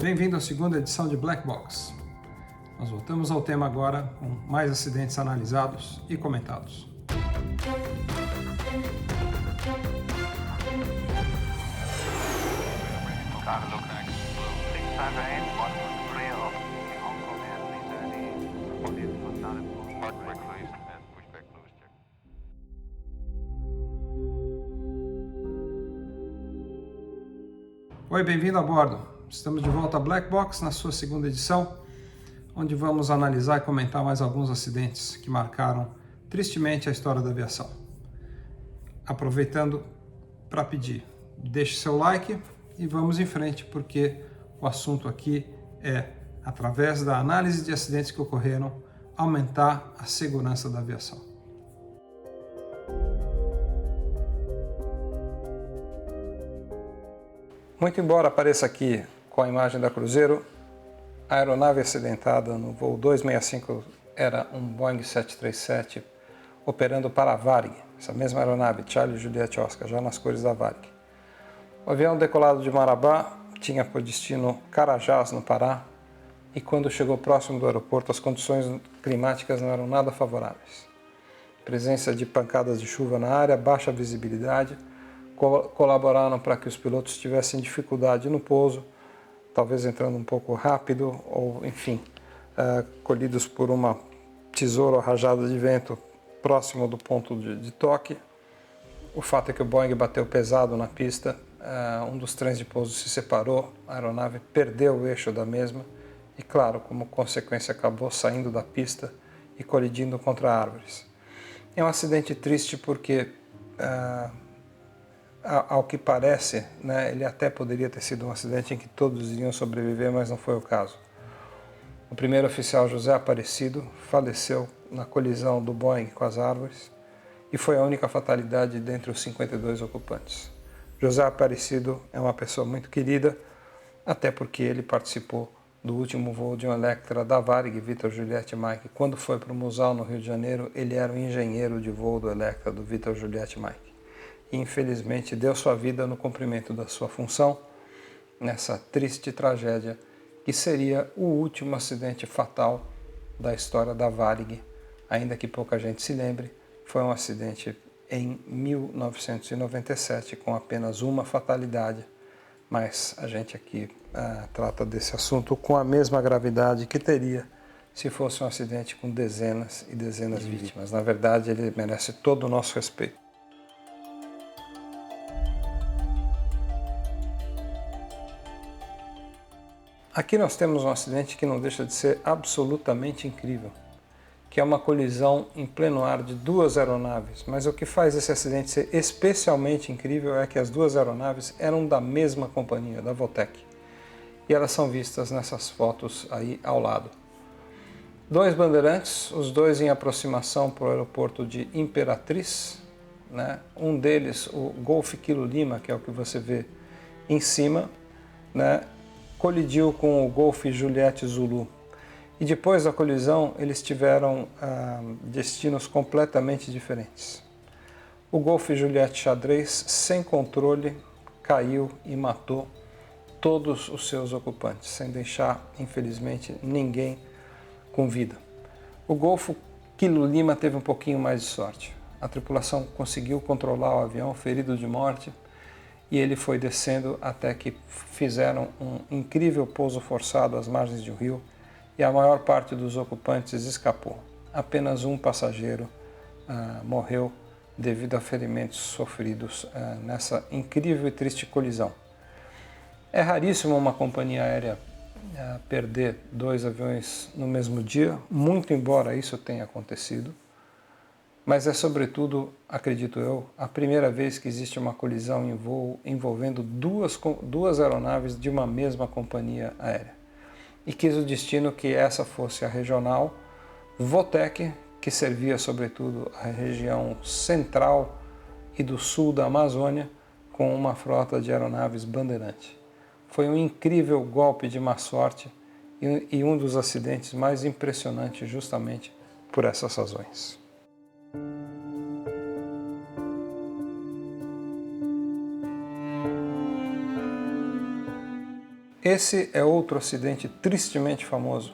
Bem-vindo à segunda edição de Black Box. Nós voltamos ao tema agora com mais acidentes analisados e comentados. Oi, bem-vindo a bordo. Estamos de volta a Black Box na sua segunda edição, onde vamos analisar e comentar mais alguns acidentes que marcaram tristemente a história da aviação. Aproveitando para pedir, deixe seu like e vamos em frente, porque o assunto aqui é, através da análise de acidentes que ocorreram, aumentar a segurança da aviação. Muito embora apareça aqui com a imagem da Cruzeiro, a aeronave acidentada no voo 265 era um Boeing 737 operando para a Varig, essa mesma aeronave, Charlie Juliette Oscar, já nas cores da Varig. O avião decolado de Marabá tinha por destino Carajás, no Pará, e quando chegou próximo do aeroporto, as condições climáticas não eram nada favoráveis. Presença de pancadas de chuva na área, baixa visibilidade, colaboraram para que os pilotos tivessem dificuldade no pouso, talvez entrando um pouco rápido ou, enfim, colhidos por uma tesoura ou rajada de vento próximo do ponto de toque. O fato é que o Boeing bateu pesado na pista, um dos trens de pouso se separou, a aeronave perdeu o eixo da mesma e, claro, como consequência, acabou saindo da pista e colidindo contra árvores. É um acidente triste porque, ao que parece, né, ele até poderia ter sido um acidente em que todos iriam sobreviver, mas não foi o caso. O primeiro oficial, José Aparecido, faleceu na colisão do Boeing com as árvores e foi a única fatalidade dentre os 52 ocupantes. José Aparecido é uma pessoa muito querida, até porque ele participou do último voo de um Electra da Varig, Vitor Juliette Mike. Quando foi para o Musal, no Rio de Janeiro, ele era o engenheiro de voo do Electra, do Vitor Juliette Mike. E, infelizmente, deu sua vida no cumprimento da sua função, nessa triste tragédia, que seria o último acidente fatal da história da Varig, ainda que pouca gente se lembre. Foi um acidente em 1997, com apenas uma fatalidade, mas a gente aqui trata desse assunto com a mesma gravidade que teria se fosse um acidente com dezenas e dezenas de vítimas. Na verdade, ele merece todo o nosso respeito. Aqui nós temos um acidente que não deixa de ser absolutamente incrível, que é uma colisão em pleno ar de duas aeronaves. Mas o que faz esse acidente ser especialmente incrível é que as duas aeronaves eram da mesma companhia, da Voltec. E elas são vistas nessas fotos aí ao lado. Dois bandeirantes, os dois em aproximação para o aeroporto de Imperatriz, né? Um deles, o Golf Kilo Lima, que é o que você vê em cima, né? Colidiu com o Golf Juliette Zulu. E depois da colisão, eles tiveram destinos completamente diferentes. O Golf Juliette Xadrez, sem controle, caiu e matou todos os seus ocupantes, sem deixar, infelizmente, ninguém com vida. O Golf Kilo Lima teve um pouquinho mais de sorte. A tripulação conseguiu controlar o avião, ferido de morte, e ele foi descendo até que fizeram um incrível pouso forçado às margens de um rio e a maior parte dos ocupantes escapou. Apenas um passageiro morreu devido a ferimentos sofridos nessa incrível e triste colisão. É raríssimo uma companhia aérea perder dois aviões no mesmo dia, muito embora isso tenha acontecido. Mas é, sobretudo, acredito eu, a primeira vez que existe uma colisão em voo envolvendo duas aeronaves de uma mesma companhia aérea. E quis o destino que essa fosse a regional Voltec, que servia, sobretudo, a região central e do sul da Amazônia, com uma frota de aeronaves Bandeirante. Foi um incrível golpe de má sorte e um dos acidentes mais impressionantes justamente por essas razões. Esse é outro acidente tristemente famoso,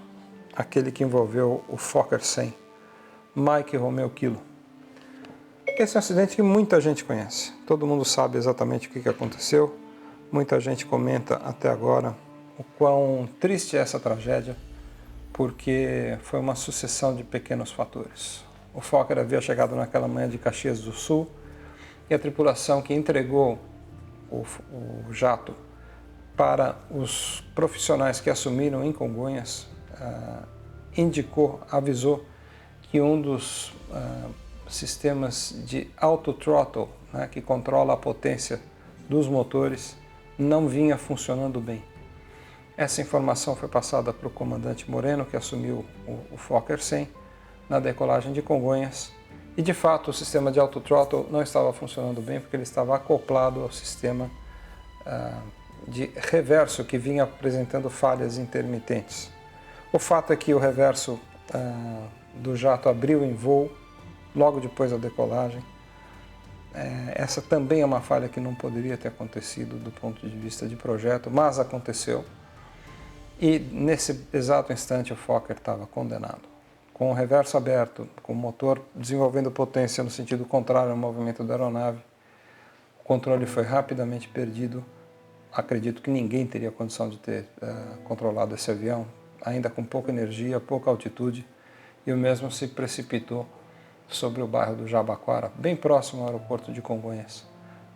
aquele que envolveu o Fokker 100, Mike Romeo Kilo. Esse é um acidente que muita gente conhece, todo mundo sabe exatamente o que aconteceu, muita gente comenta até agora o quão triste é essa tragédia, porque foi uma sucessão de pequenos fatores. O Fokker havia chegado naquela manhã de Caxias do Sul e a tripulação que entregou o jato para os profissionais que assumiram em Congonhas avisou que um dos sistemas de auto-throttle, né, que controla a potência dos motores, não vinha funcionando bem. Essa informação foi passada para o comandante Moreno, que assumiu o Fokker 100 na decolagem de Congonhas, e de fato o sistema de auto-throttle não estava funcionando bem porque ele estava acoplado ao sistema de reverso que vinha apresentando falhas intermitentes. O fato é que o reverso do jato abriu em voo logo depois da decolagem. Essa também é uma falha que não poderia ter acontecido do ponto de vista de projeto, mas aconteceu. E nesse exato instante o Fokker estava condenado. Com o reverso aberto, com o motor desenvolvendo potência no sentido contrário ao movimento da aeronave, o controle foi rapidamente perdido. Acredito que ninguém teria condição de ter controlado esse avião, ainda com pouca energia, pouca altitude, e o mesmo se precipitou sobre o bairro do Jabaquara, bem próximo ao aeroporto de Congonhas,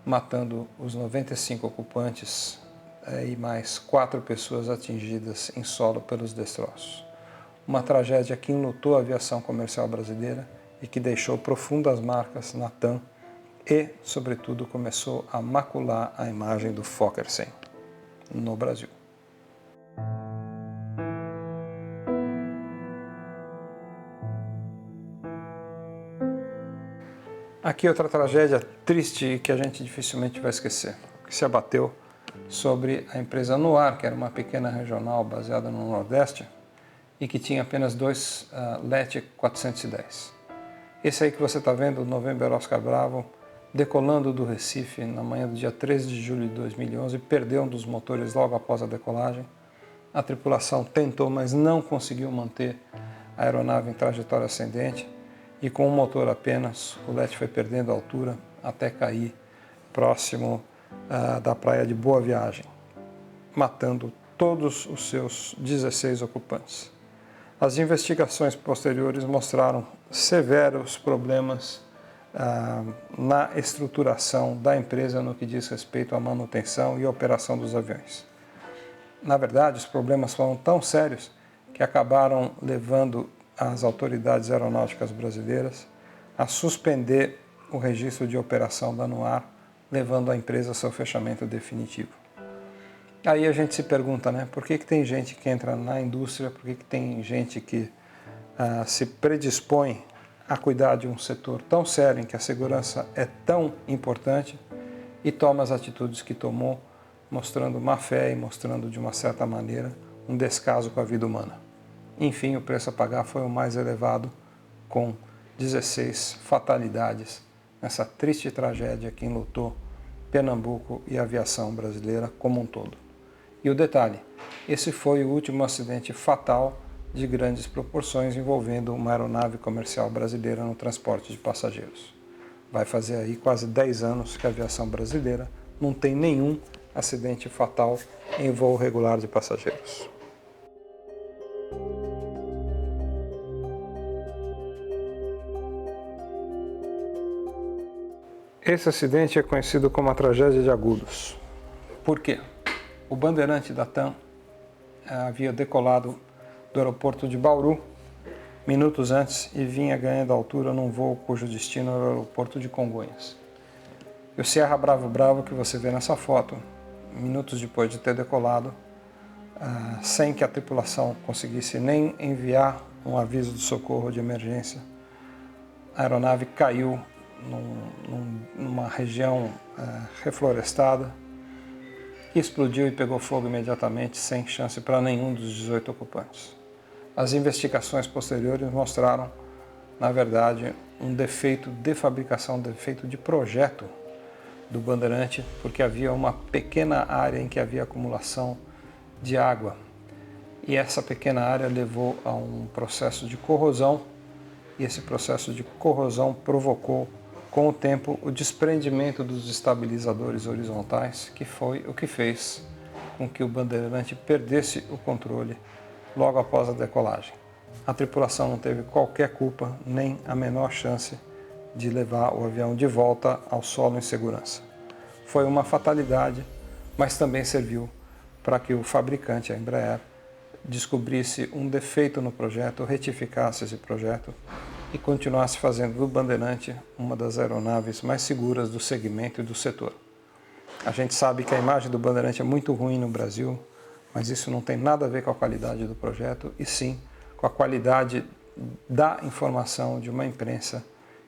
matando os 95 ocupantes e mais 4 pessoas atingidas em solo pelos destroços. Uma tragédia que enlutou a aviação comercial brasileira e que deixou profundas marcas na TAM e, sobretudo, começou a macular a imagem do Fokker 100 no Brasil. Aqui outra tragédia triste que a gente dificilmente vai esquecer, que se abateu sobre a empresa Nuar, que era uma pequena regional baseada no Nordeste e que tinha apenas 2 LET 410. Esse aí que você está vendo, o November Oscar Bravo, decolando do Recife na manhã do dia 13 de julho de 2011, perdeu um dos motores logo após a decolagem. A tripulação tentou, mas não conseguiu manter a aeronave em trajetória ascendente e com um motor apenas, o LET foi perdendo altura até cair próximo da praia de Boa Viagem, matando todos os seus 16 ocupantes. As investigações posteriores mostraram severos problemas na estruturação da empresa no que diz respeito à manutenção e operação dos aviões. Na verdade, os problemas foram tão sérios que acabaram levando as autoridades aeronáuticas brasileiras a suspender o registro de operação da Nuar, levando a empresa ao seu fechamento definitivo. Aí a gente se pergunta, né, por que tem gente que entra na indústria, por que tem gente que se predispõe a cuidar de um setor tão sério, em que a segurança é tão importante, e toma as atitudes que tomou, mostrando má fé e mostrando de uma certa maneira um descaso com a vida humana. Enfim, o preço a pagar foi o mais elevado, com 16 fatalidades nessa triste tragédia que enlutou Pernambuco e a aviação brasileira como um todo. E o detalhe, esse foi o último acidente fatal de grandes proporções envolvendo uma aeronave comercial brasileira no transporte de passageiros. Vai fazer aí quase 10 anos que a aviação brasileira não tem nenhum acidente fatal em voo regular de passageiros. Esse acidente é conhecido como a tragédia de Agudos. Por quê? O bandeirante da TAM havia decolado do aeroporto de Bauru minutos antes e vinha ganhando altura num voo cujo destino era o aeroporto de Congonhas. E o Sierra Bravo Bravo, que você vê nessa foto, minutos depois de ter decolado, sem que a tripulação conseguisse nem enviar um aviso de socorro de emergência, a aeronave caiu numa região reflorestada, explodiu e pegou fogo imediatamente, sem chance para nenhum dos 18 ocupantes. As investigações posteriores mostraram, na verdade, um defeito de fabricação, um defeito de projeto do bandeirante, porque havia uma pequena área em que havia acumulação de água. E essa pequena área levou a um processo de corrosão, e esse processo de corrosão provocou, com o tempo, o desprendimento dos estabilizadores horizontais, que foi o que fez com que o Bandeirante perdesse o controle logo após a decolagem. A tripulação não teve qualquer culpa, nem a menor chance de levar o avião de volta ao solo em segurança. Foi uma fatalidade, mas também serviu para que o fabricante, a Embraer, descobrisse um defeito no projeto, retificasse esse projeto e continuasse fazendo do Bandeirante uma das aeronaves mais seguras do segmento e do setor. A gente sabe que a imagem do Bandeirante é muito ruim no Brasil, mas isso não tem nada a ver com a qualidade do projeto, e sim com a qualidade da informação de uma imprensa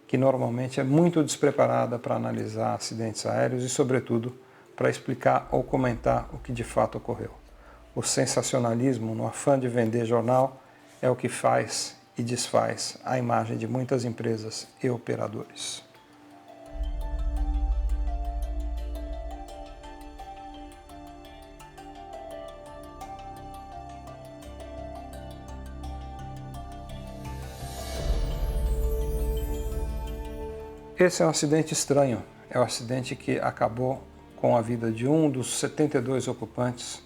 que normalmente é muito despreparada para analisar acidentes aéreos e, sobretudo, para explicar ou comentar o que de fato ocorreu. O sensacionalismo, no afã de vender jornal, é o que faz e desfaz a imagem de muitas empresas e operadores. Esse é um acidente estranho, é um acidente que acabou com a vida de um dos 72 ocupantes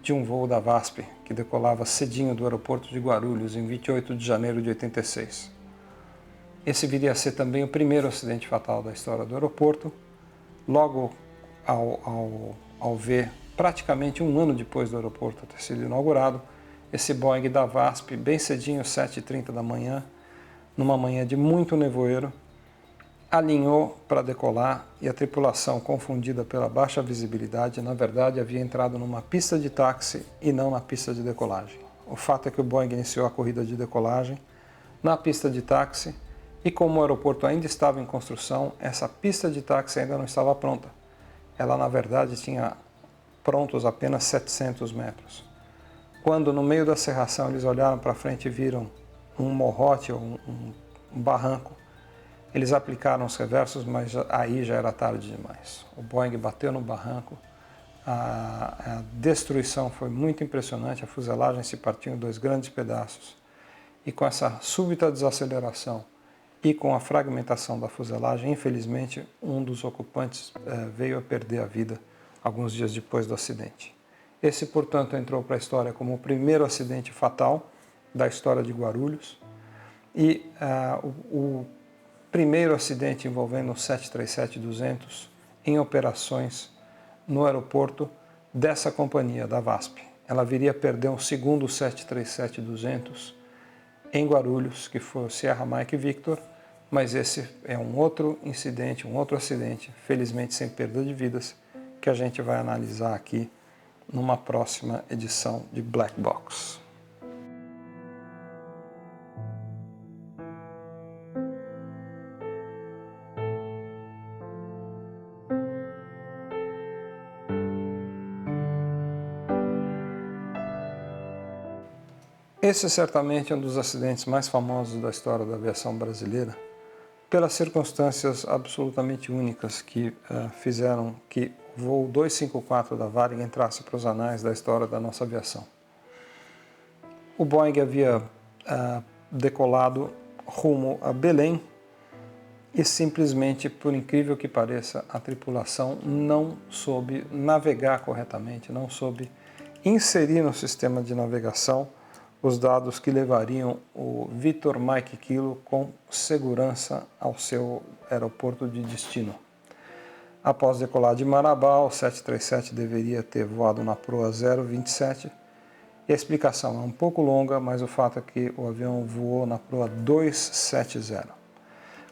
de um voo da VASP, que decolava cedinho do aeroporto de Guarulhos, em 28 de janeiro de 86. Esse viria a ser também o primeiro acidente fatal da história do aeroporto, logo ao ver, praticamente um ano depois do aeroporto ter sido inaugurado, esse Boeing da VASP, bem cedinho, 7h30 da manhã, numa manhã de muito nevoeiro, alinhou para decolar e a tripulação, confundida pela baixa visibilidade, na verdade havia entrado numa pista de táxi e não na pista de decolagem. O fato é que o Boeing iniciou a corrida de decolagem na pista de táxi e, como o aeroporto ainda estava em construção, essa pista de táxi ainda não estava pronta. Ela, na verdade, tinha prontos apenas 700 metros. Quando, no meio da serração, eles olharam para frente e viram um morrote ou um barranco, eles aplicaram os reversos, mas aí já era tarde demais. O Boeing bateu no barranco, a destruição foi muito impressionante, a fuselagem se partiu em 2 grandes pedaços. E com essa súbita desaceleração e com a fragmentação da fuselagem, infelizmente, um dos ocupantes veio a perder a vida alguns dias depois do acidente. Esse, portanto, entrou para a história como o primeiro acidente fatal da história de Guarulhos e o primeiro acidente envolvendo um 737-200 em operações no aeroporto dessa companhia, da VASP. Ela viria a perder um segundo 737-200 em Guarulhos, que foi o Sierra Mike Victor, mas esse é um outro incidente, um outro acidente, felizmente sem perda de vidas, que a gente vai analisar aqui numa próxima edição de Black Box. Esse certamente é um dos acidentes mais famosos da história da aviação brasileira, pelas circunstâncias absolutamente únicas que fizeram que o voo 254 da Varig entrasse para os anais da história da nossa aviação. O Boeing havia decolado rumo a Belém e simplesmente, por incrível que pareça, a tripulação não soube navegar corretamente, não soube inserir no sistema de navegação os dados que levariam o Victor Mike Kilo com segurança ao seu aeroporto de destino. Após decolar de Marabá, o 737 deveria ter voado na proa 027, e a explicação é um pouco longa, mas o fato é que o avião voou na proa 270.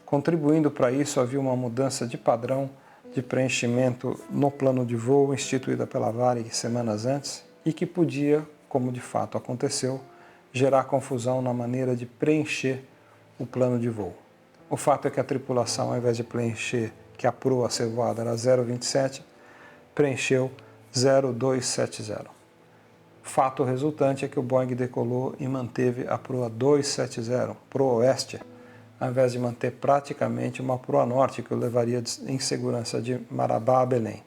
Contribuindo para isso, havia uma mudança de padrão de preenchimento no plano de voo instituída pela Varig semanas antes e que podia, como de fato aconteceu, gerar confusão na maneira de preencher o plano de voo. O fato é que a tripulação, ao invés de preencher que a proa a ser voada era 027, preencheu 0270. Fato resultante é que o Boeing decolou e manteve a proa 270, proa oeste, ao invés de manter praticamente uma proa norte que o levaria em segurança de Marabá a Belém.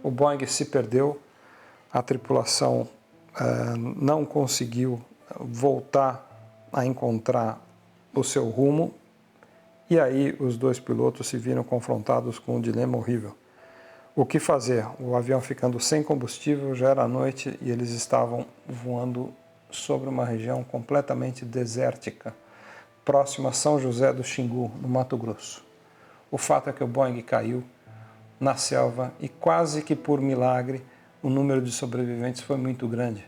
O Boeing se perdeu, a tripulação não conseguiu voltar a encontrar o seu rumo, e aí os dois pilotos se viram confrontados com um dilema horrível. O que fazer? O avião ficando sem combustível, já era noite e eles estavam voando sobre uma região completamente desértica, próxima a São José do Xingu, no Mato Grosso. O fato é que o Boeing caiu na selva e quase que por milagre o número de sobreviventes foi muito grande.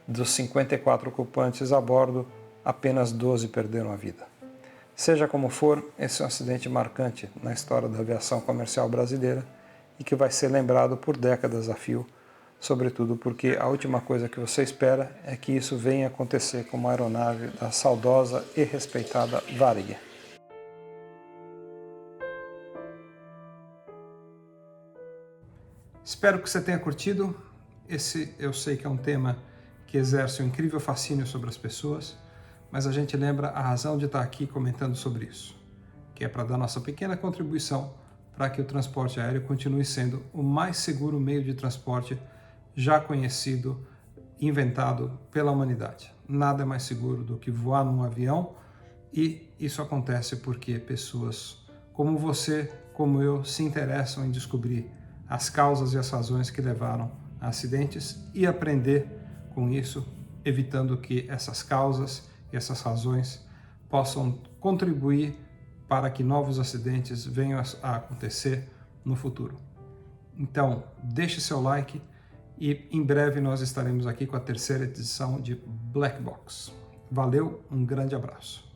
Dos 54 ocupantes a bordo, apenas 12 perderam a vida. Seja como for, esse é um acidente marcante na história da aviação comercial brasileira e que vai ser lembrado por décadas a fio, sobretudo porque a última coisa que você espera é que isso venha acontecer com uma aeronave da saudosa e respeitada Varig. Espero que você tenha curtido. Esse eu sei que é um tema que exerce um incrível fascínio sobre as pessoas, mas a gente lembra a razão de estar aqui comentando sobre isso, que é para dar nossa pequena contribuição para que o transporte aéreo continue sendo o mais seguro meio de transporte já conhecido, inventado pela humanidade. Nada é mais seguro do que voar num avião, e isso acontece porque pessoas como você, como eu, se interessam em descobrir as causas e as razões que levaram a acidentes e aprender com isso, evitando que essas causas e essas razões possam contribuir para que novos acidentes venham a acontecer no futuro. Então, deixe seu like e em breve nós estaremos aqui com a terceira edição de Black Box. Valeu, um grande abraço.